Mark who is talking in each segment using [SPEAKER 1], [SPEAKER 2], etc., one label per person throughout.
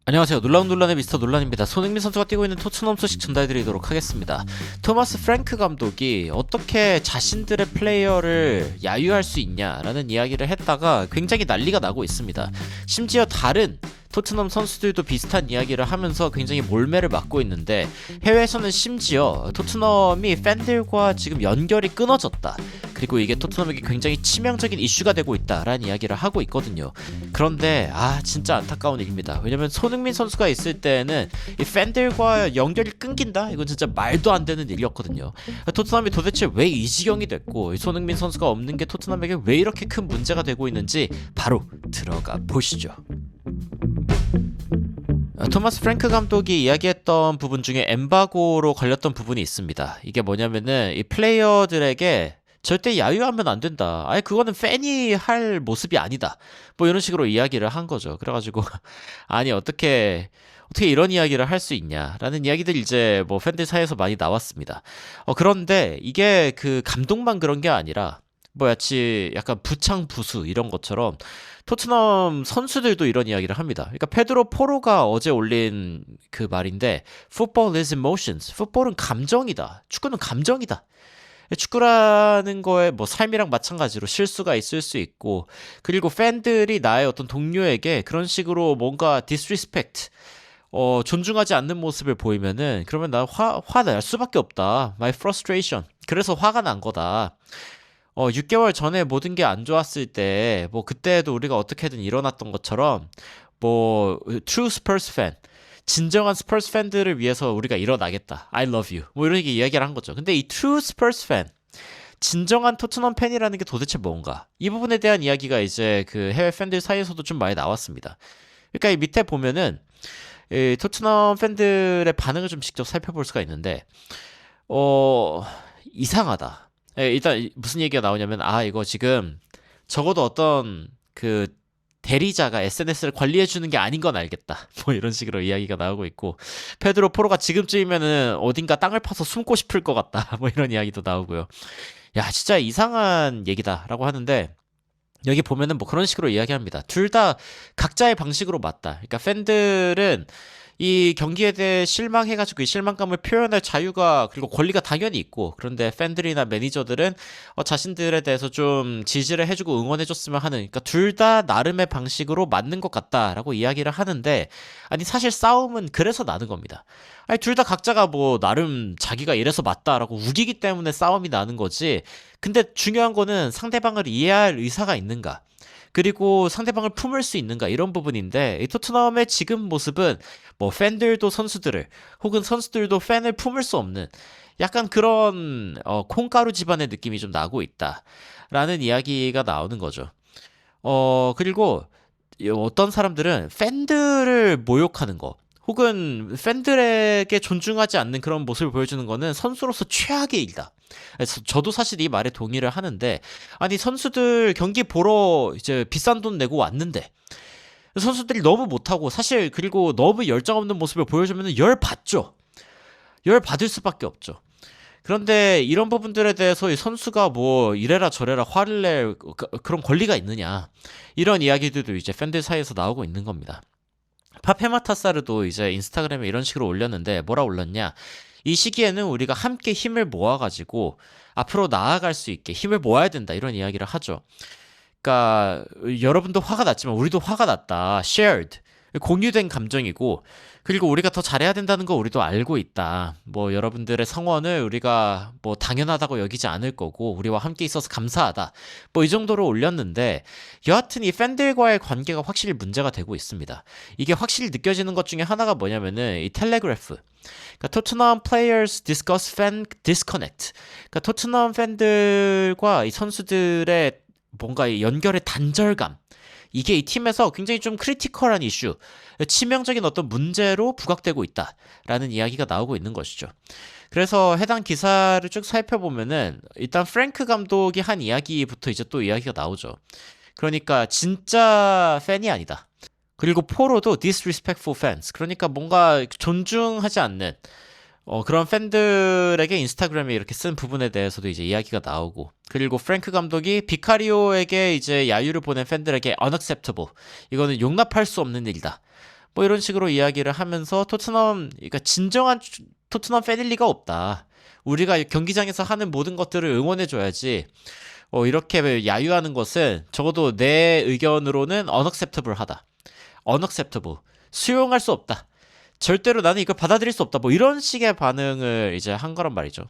[SPEAKER 1] 안녕하세요. 놀라운 논란의 미스터 논란입니다. 손흥민 선수가 뛰고 있는 토트넘 소식 전달해드리도록 하겠습니다. 토마스 프랭크 감독이 어떻게 자신들의 플레이어를 야유할 수 있냐라는 이야기를 했다가 굉장히 난리가 나고 있습니다. 심지어 다른 토트넘 선수들도 비슷한 이야기를 하면서 굉장히 몰매를 맞고 있는데, 해외에서는 심지어 토트넘이 팬들과 지금 연결이 끊어졌다, 그리고 이게 토트넘에게 굉장히 치명적인 이슈가 되고 있다라는 이야기를 하고 있거든요. 그런데 진짜 안타까운 일입니다. 왜냐면 손흥민 선수가 있을 때는 이 팬들과 연결이 끊긴다? 이건 진짜 말도 안 되는 일이었거든요. 토트넘이 도대체 왜 이 지경이 됐고, 손흥민 선수가 없는 게 토트넘에게 왜 이렇게 큰 문제가 되고 있는지 바로 들어가 보시죠. 토마스 프랭크 감독이 이야기했던 부분 중에 엠바고로 걸렸던 부분이 있습니다. 이게 뭐냐면은 이 플레이어들에게 절대 야유하면 안 된다. 아예 그거는 팬이 할 모습이 아니다. 뭐 이런 식으로 이야기를 한 거죠. 그래가지고 아니 어떻게 이런 이야기를 할 수 있냐라는 이야기들이 이제 뭐 팬들 사이에서 많이 나왔습니다. 그런데 이게 그 감독만 그런 게 아니라 뭐야치 약간 부창부수 이런 것처럼 토트넘 선수들도 이런 이야기를 합니다. 그러니까 페드로 포로가 어제 올린 그 말인데, Football is emotions. 풋볼은 감정이다. 축구는 감정이다. 축구라는 거에 뭐 삶이랑 마찬가지로 실수가 있을 수 있고, 그리고 팬들이 나의 어떤 동료에게 그런 식으로 뭔가 disrespect, 존중하지 않는 모습을 보이면은 그러면 나 화날 수밖에 없다. My frustration. 그래서 화가 난 거다. 6개월 전에 모든 게 안 좋았을 때, 뭐, 그때도 우리가 어떻게든 일어났던 것처럼, 뭐, true Spurs fan, 진정한 스퍼스 팬들을 위해서 우리가 일어나겠다. I love you. 뭐, 이런 이야기를 한 거죠. 근데 이 true Spurs fan, 진정한 토트넘 팬이라는 게 도대체 뭔가? 이 부분에 대한 이야기가 이제 그 해외 팬들 사이에서도 좀 많이 나왔습니다. 그러니까 이 밑에 보면은, 이 토트넘 팬들의 반응을 좀 직접 살펴볼 수가 있는데, 이상하다. 일단 무슨 얘기가 나오냐면, 이거 지금 적어도 어떤 그 대리자가 SNS를 관리해주는 게 아닌 건 알겠다. 뭐 이런 식으로 이야기가 나오고 있고, 페드로 포로가 지금쯤이면은 어딘가 땅을 파서 숨고 싶을 것 같다. 뭐 이런 이야기도 나오고요. 야, 진짜 이상한 얘기다라고 하는데, 여기 보면은 뭐 그런 식으로 이야기합니다. 둘 다 각자의 방식으로 맞다. 그러니까 팬들은 이 경기에 대해 실망해가지고 이 실망감을 표현할 자유가 그리고 권리가 당연히 있고, 그런데 팬들이나 매니저들은 자신들에 대해서 좀 지지를 해주고 응원해줬으면 하는, 그러니까 둘 다 나름의 방식으로 맞는 것 같다라고 이야기를 하는데, 아니 사실 싸움은 그래서 나는 겁니다. 아니 둘 다 각자가 뭐 나름 자기가 이래서 맞다라고 우기기 때문에 싸움이 나는 거지. 근데 중요한 거는 상대방을 이해할 의사가 있는가, 그리고 상대방을 품을 수 있는가, 이런 부분인데, 이 토트넘의 지금 모습은 뭐 팬들도 선수들을, 혹은 선수들도 팬을 품을 수 없는 약간 그런 콩가루 집안의 느낌이 좀 나고 있다라는 이야기가 나오는 거죠. 그리고 어떤 사람들은 팬들을 모욕하는 거, 혹은 팬들에게 존중하지 않는 그런 모습을 보여주는 거는 선수로서 최악의 일이다. 그래서 저도 사실 이 말에 동의를 하는데, 아니 선수들 경기 보러 이제 비싼 돈 내고 왔는데 선수들이 너무 못하고, 사실 그리고 너무 열정 없는 모습을 보여주면 열 받죠. 열 받을 수밖에 없죠. 그런데 이런 부분들에 대해서 이 선수가 뭐 이래라 저래라 화를 낼 그런 권리가 있느냐, 이런 이야기들도 이제 팬들 사이에서 나오고 있는 겁니다. 파페마타사르도 이제 인스타그램에 이런 식으로 올렸는데, 뭐라 올렸냐, 이 시기에는 우리가 함께 힘을 모아가지고 앞으로 나아갈 수 있게 힘을 모아야 된다, 이런 이야기를 하죠. 그러니까 여러분도 화가 났지만 우리도 화가 났다, shared, 공유된 감정이고, 그리고 우리가 더 잘해야 된다는 거 우리도 알고 있다. 뭐 여러분들의 성원을 우리가 뭐 당연하다고 여기지 않을 거고, 우리와 함께 있어서 감사하다. 뭐 이 정도로 올렸는데, 여하튼 이 팬들과의 관계가 확실히 문제가 되고 있습니다. 이게 확실히 느껴지는 것 중에 하나가 뭐냐면은 이 텔레그래프. 그러니까 토트넘 players discuss fan disconnect. 그러니까 토트넘 팬들과 이 선수들의 뭔가 이 연결의 단절감, 이게 이 팀에서 굉장히 좀 크리티컬한 이슈, 치명적인 어떤 문제로 부각되고 있다라는 이야기가 나오고 있는 것이죠. 그래서 해당 기사를 쭉 살펴보면은 일단 프랭크 감독이 한 이야기부터 이제 또 이야기가 나오죠. 그러니까 진짜 팬이 아니다. 그리고 포로도 disrespectful fans. 그러니까 뭔가 존중하지 않는 그런 팬들에게 인스타그램에 이렇게 쓴 부분에 대해서도 이제 이야기가 나오고, 그리고 프랭크 감독이 비카리오에게 이제 야유를 보낸 팬들에게 unacceptable, 이거는 용납할 수 없는 일이다, 뭐 이런 식으로 이야기를 하면서 토트넘, 그러니까 진정한 토트넘 패밀리가 없다. 우리가 경기장에서 하는 모든 것들을 응원해줘야지. 이렇게 야유하는 것은 적어도 내 의견으로는 unacceptable 하다. unacceptable. 수용할 수 없다. 절대로 나는 이걸 받아들일 수 없다. 뭐 이런 식의 반응을 이제 한 거란 말이죠.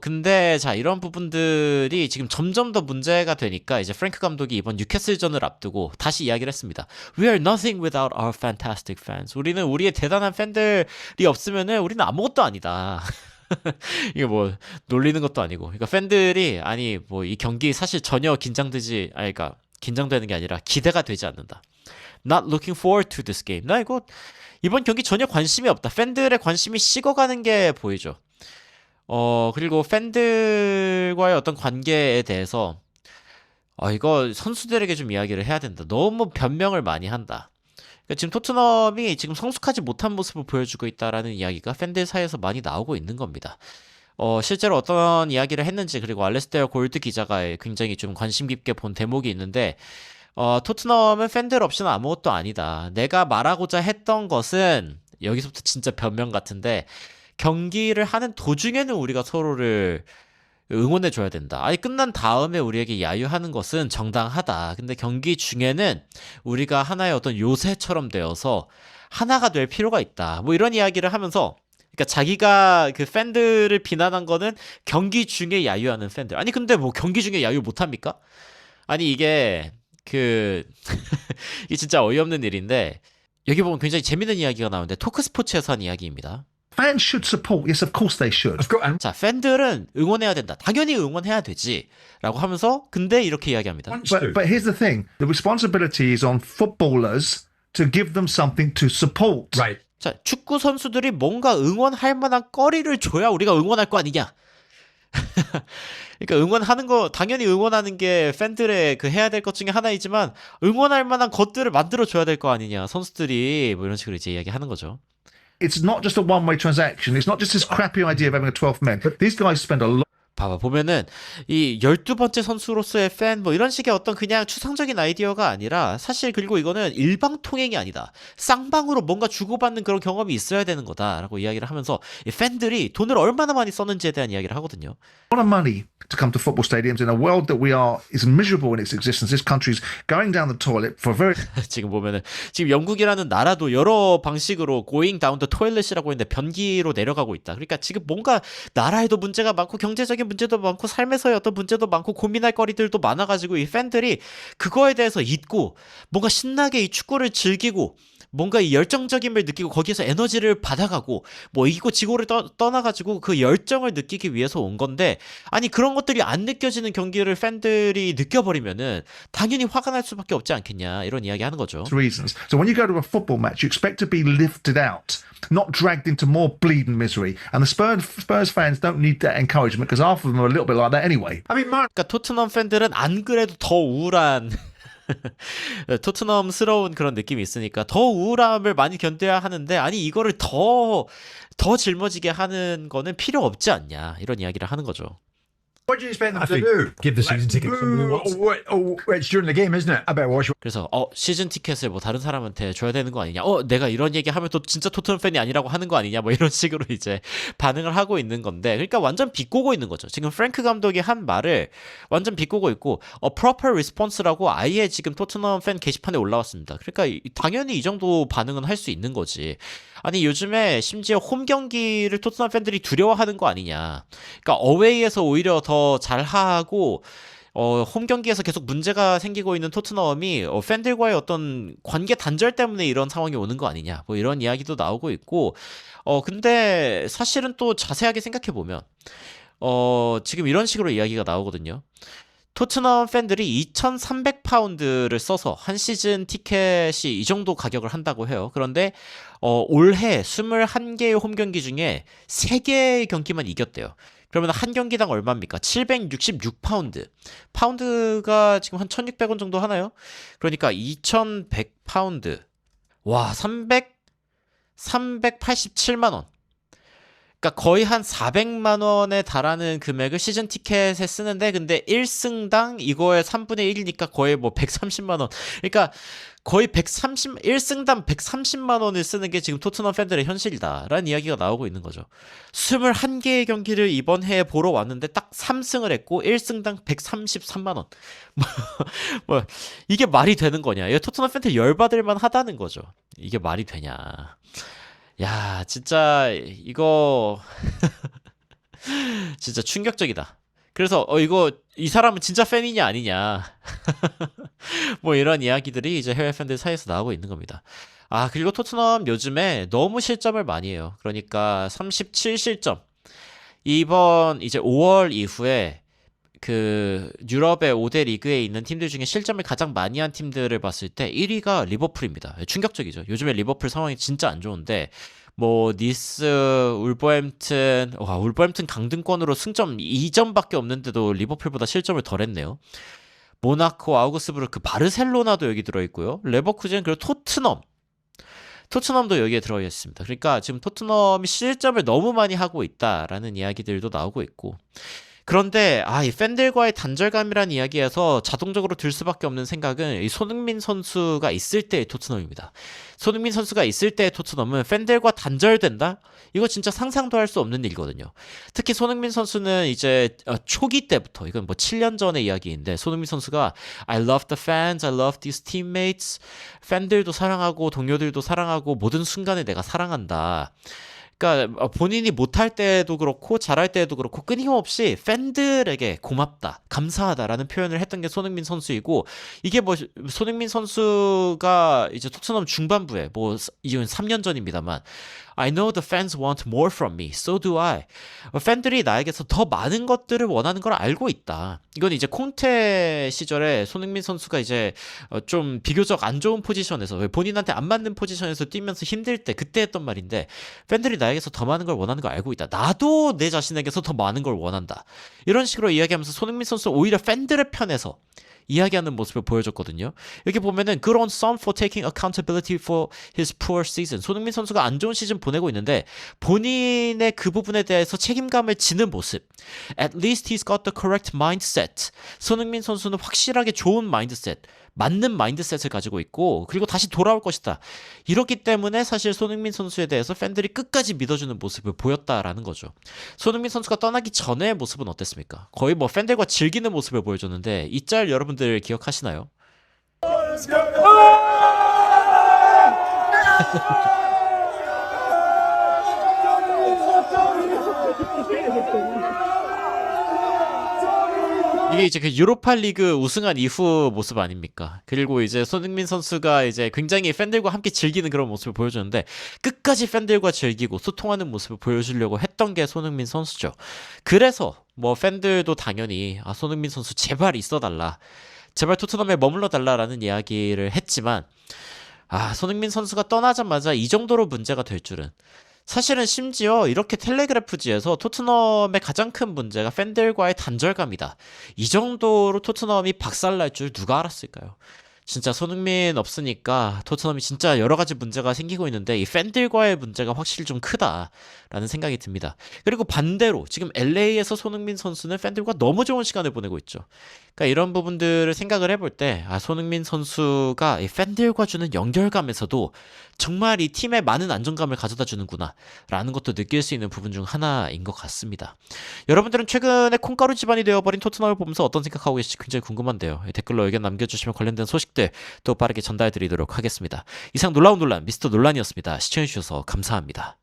[SPEAKER 1] 근데 자, 이런 부분들이 지금 점점 더 문제가 되니까 이제 프랭크 감독이 이번 뉴캐슬전을 앞두고 다시 이야기를 했습니다. We are nothing without our fantastic fans. 우리는 우리의 대단한 팬들이 없으면은 우리는 아무것도 아니다. 이게 뭐 놀리는 것도 아니고. 그러니까 팬들이 아니 뭐 이 경기 사실 전혀 그러니까 긴장되는 게 아니라 기대가 되지 않는다. Not looking forward to this game. 나 이번 경기 전혀 관심이 없다. 팬들의 관심이 식어가는 게 보이죠. 그리고 팬들과의 어떤 관계에 대해서 이거 선수들에게 좀 이야기를 해야 된다. 너무 변명을 많이 한다. 그러니까 지금 토트넘이 지금 성숙하지 못한 모습을 보여주고 있다라는 이야기가 팬들 사이에서 많이 나오고 있는 겁니다. 실제로 어떤 이야기를 했는지, 그리고 알레스테어 골드 기자가 굉장히 좀 관심 깊게 본 대목이 있는데, 토트넘은 팬들 없이는 아무것도 아니다. 내가 말하고자 했던 것은, 여기서부터 진짜 변명 같은데, 경기를 하는 도중에는 우리가 서로를 응원해줘야 된다. 아니, 끝난 다음에 우리에게 야유하는 것은 정당하다. 근데 경기 중에는 우리가 하나의 어떤 요새처럼 되어서 하나가 될 필요가 있다. 뭐 이런 이야기를 하면서, 그러니까 자기가 그 팬들을 비난한 거는 경기 중에 야유하는 팬들. 아니, 근데 뭐 경기 중에 야유 못합니까? 아니, 이게 이게 진짜 어이없는 일인데, 여기 보면 굉장히 재밌는 이야기가 나오는데, 토크스포츠에서 한 이야기입니다.
[SPEAKER 2] Fans should support. Yes, of course they should.
[SPEAKER 1] 자, 팬들은 응원해야 된다. 당연히 응원해야 되지. 라고 하면서 근데 이렇게 이야기합니다.
[SPEAKER 2] But here's the thing. The responsibility is on footballers to give them something to support.
[SPEAKER 3] Right.
[SPEAKER 1] 자, 축구 선수들이 뭔가 응원할 만한 거리를 줘야 우리가 응원할 거 아니냐. 그러니까 응원하는 거, 당연히 응원하는 게 팬들의 그 해야 될 것 중에 하나이지만 응원할 만한 것들을 만들어 줘야 될 거 아니냐. 선수들이 뭐 이런 식으로 이제 이야기하는 거죠.
[SPEAKER 2] It's not just a one-way transaction. It's not just this crappy idea of having a 12th man. These guys spend a lot.
[SPEAKER 1] 봐봐, 보면은 이 12번째 선수로서의 팬 뭐 이런 식의 어떤 그냥 추상적인 아이디어가 아니라, 사실 그리고 이거는 일방통행이 아니다. 쌍방으로 뭔가 주고받는 그런 경험이 있어야 되는 거다라고 이야기를 하면서 이 팬들이 돈을 얼마나 많이 썼는지에 대한 이야기를 하거든요.
[SPEAKER 2] A lot of money to come to football stadiums in a world that is miserable in its existence. This country's going down the toilet for very.
[SPEAKER 1] 지금 보면은 지금 영국이라는 나라도 여러 방식으로 going down the toilet이라고 했는데 변기로 내려가고 있다. 그러니까 지금 뭔가 나라에도 문제가 많고 경제적인 문제도 많고 삶에서의 어떤 문제도 많고 고민할 거리들도 많아가지고 이 팬들이 그거에 대해서 잊고 뭔가 신나게 이 축구를 즐기고 뭔가 이 열정적임을 느끼고 거기에서 에너지를 받아가고 뭐 이기고 지고를 떠나가지고 그 열정을 느끼기 위해서 온 건데, 아니 그런 것들이 안 느껴지는 경기를 팬들이 느껴버리면은 당연히 화가 날 수밖에 없지 않겠냐, 이런 이야기 하는 거죠.
[SPEAKER 2] reasons. So when you go to a football match, you expect to be lifted out, not dragged into more bleeding misery. And the Spurs fans don't need that encouragement because half of them are a little bit like that anyway.
[SPEAKER 3] I mean, Mark.
[SPEAKER 1] 그러니까 토트넘 팬들은 안 그래도 더 우울한 토트넘스러운 그런 느낌이 있으니까 더 우울함을 많이 견뎌야 하는데, 아니 이거를 더 짊어지게 하는 거는 필요 없지 않냐, 이런 이야기를 하는 거죠.
[SPEAKER 3] What do you expect them to do?
[SPEAKER 4] Give the season ticket to somebody who wants.
[SPEAKER 3] It's during the game, isn't it? I better watch.
[SPEAKER 1] 그래서 시즌 티켓을 뭐 다른 사람한테 줘야 되는 거 아니냐, 내가 이런 얘기 하면 또 진짜 토트넘 팬이 아니라고 하는 거 아니냐, 뭐 이런 식으로 이제 반응을 하고 있는 건데, 그러니까 완전 비꼬고 있는 거죠. 지금 프랭크 감독이 한 말을 완전 비꼬고 있고, proper response라고 아예 지금 토트넘 팬 게시판에 올라왔습니다. 그러니까 당연히 이 정도 반응은 할 수 있는 거지. 아니 요즘에 심지어 홈 경기를 토트넘 팬들이 두려워하는 거 아니냐. 그러니까 어웨이에서 오히려 더 잘하고 홈 경기에서 계속 문제가 생기고 있는 토트넘이 팬들과의 어떤 관계 단절 때문에 이런 상황이 오는 거 아니냐, 뭐 이런 이야기도 나오고 있고, 근데 사실은 또 자세하게 생각해 보면 지금 이런 식으로 이야기가 나오거든요. 토트넘 팬들이 2,300파운드를 써서 한 시즌 티켓이 이 정도 가격을 한다고 해요. 그런데 올해 21개의 홈 경기 중에 3개의 경기만 이겼대요. 그러면 한 경기당 얼마입니까? 766파운드. 파운드가 지금 한 1,600원 정도 하나요? 그러니까 2,100파운드. 와, 387만 원. 그러니까 거의 한 400만 원에 달하는 금액을 시즌 티켓에 쓰는데 근데 1승당 이거의 3분의 1이니까 거의 뭐 130만 원. 그러니까 거의 1승당 130만 원을 쓰는 게 지금 토트넘 팬들의 현실이다라는 이야기가 나오고 있는 거죠. 21개의 경기를 이번 해에 보러 왔는데 딱 3승을 했고 1승당 133만 원. 뭐 이게 말이 되는 거냐? 이거 토트넘 팬들 열받을 만하다는 거죠. 이게 말이 되냐? 야, 진짜 이거 진짜 충격적이다. 그래서 이거 이 사람은 진짜 팬이냐 아니냐 뭐 이런 이야기들이 이제 해외 팬들 사이에서 나오고 있는 겁니다. 아, 그리고 토트넘 요즘에 너무 실점을 많이 해요. 그러니까 37실점. 이번 이제 5월 이후에 그 유럽의 5대 리그에 있는 팀들 중에 실점을 가장 많이 한 팀들을 봤을 때 1위가 리버풀입니다. 충격적이죠. 요즘에 리버풀 상황이 진짜 안 좋은데 뭐 니스, 울버햄튼 강등권으로 승점 2점밖에 없는데도 리버풀보다 실점을 덜 했네요. 모나코, 아우그스부르크, 바르셀로나도 여기 들어있고요. 레버쿠젠, 그리고 토트넘도 여기에 들어가 있습니다. 그러니까 지금 토트넘이 실점을 너무 많이 하고 있다라는 이야기들도 나오고 있고, 그런데 이 팬들과의 단절감이라는 이야기에서 자동적으로 들 수밖에 없는 생각은 이 손흥민 선수가 있을 때의 토트넘입니다. 손흥민 선수가 있을 때의 토트넘은 팬들과 단절된다? 이거 진짜 상상도 할 수 없는 일이거든요. 특히 손흥민 선수는 이제 초기 때부터, 이건 뭐 7년 전의 이야기인데, 손흥민 선수가 I love the fans, I love these teammates, 팬들도 사랑하고 동료들도 사랑하고 모든 순간을 내가 사랑한다. 그러니까 본인이 못할 때도 그렇고 잘할 때도 그렇고 끊임없이 팬들에게 고맙다, 감사하다라는 표현을 했던 게 손흥민 선수이고, 이게 뭐 손흥민 선수가 이제 토트넘 중반부에 뭐 이건 3년 전입니다만 I know the fans want more from me, so do I. 팬들이 나에게서 더 많은 것들을 원하는 걸 알고 있다. 이건 이제 콩테 시절에 손흥민 선수가 이제 좀 비교적 안 좋은 포지션에서, 본인한테 안 맞는 포지션에서 뛰면서 힘들 때 그때 했던 말인데, 팬들이 나에게서 더 많은 걸 원하는 걸 알고 있다. 나도 내 자신에게서 더 많은 걸 원한다. 이런 식으로 이야기하면서 손흥민 선수 오히려 팬들의 편에서 이야기하는 모습을 보여줬거든요. 여기 보면은 good on Son for taking accountability for his poor season. 손흥민 선수가 안 좋은 시즌 보내고 있는데 본인의 그 부분에 대해서 책임감을 지는 모습. At least he's got the correct mindset. 손흥민 선수는 확실하게 좋은 마인드셋, 맞는 마인드셋을 가지고 있고, 그리고 다시 돌아올 것이다. 이렇기 때문에 사실 손흥민 선수에 대해서 팬들이 끝까지 믿어주는 모습을 보였다라는 거죠. 손흥민 선수가 떠나기 전의 모습은 어땠습니까? 거의 뭐 팬들과 즐기는 모습을 보여줬는데, 이 짤 여러분들 기억하시나요? 이게 이제 그 유로파 리그 우승한 이후 모습 아닙니까? 그리고 이제 손흥민 선수가 이제 굉장히 팬들과 함께 즐기는 그런 모습을 보여주는데, 끝까지 팬들과 즐기고 소통하는 모습을 보여주려고 했던 게 손흥민 선수죠. 그래서 뭐 팬들도 당연히 손흥민 선수 제발 있어달라, 제발 토트넘에 머물러 달라라는 이야기를 했지만, 손흥민 선수가 떠나자마자 이 정도로 문제가 될 줄은. 사실은 심지어 이렇게 텔레그래프지에서 토트넘의 가장 큰 문제가 팬들과의 단절감이다, 이 정도로 토트넘이 박살날 줄 누가 알았을까요? 진짜 손흥민 없으니까 토트넘이 진짜 여러 가지 문제가 생기고 있는데, 이 팬들과의 문제가 확실히 좀 크다라는 생각이 듭니다. 그리고 반대로 지금 LA에서 손흥민 선수는 팬들과 너무 좋은 시간을 보내고 있죠. 그러니까 이런 부분들을 생각을 해볼 때 손흥민 선수가 이 팬들과 주는 연결감에서도 정말 이 팀에 많은 안정감을 가져다 주는구나 라는 것도 느낄 수 있는 부분 중 하나인 것 같습니다. 여러분들은 최근에 콩가루 집안이 되어버린 토트넘을 보면서 어떤 생각하고 계실지 굉장히 궁금한데요. 댓글로 의견 남겨주시면 관련된 소식들 또 빠르게 전달해드리도록 하겠습니다. 이상 놀라운 논란 미스터 논란이었습니다. 시청해주셔서 감사합니다.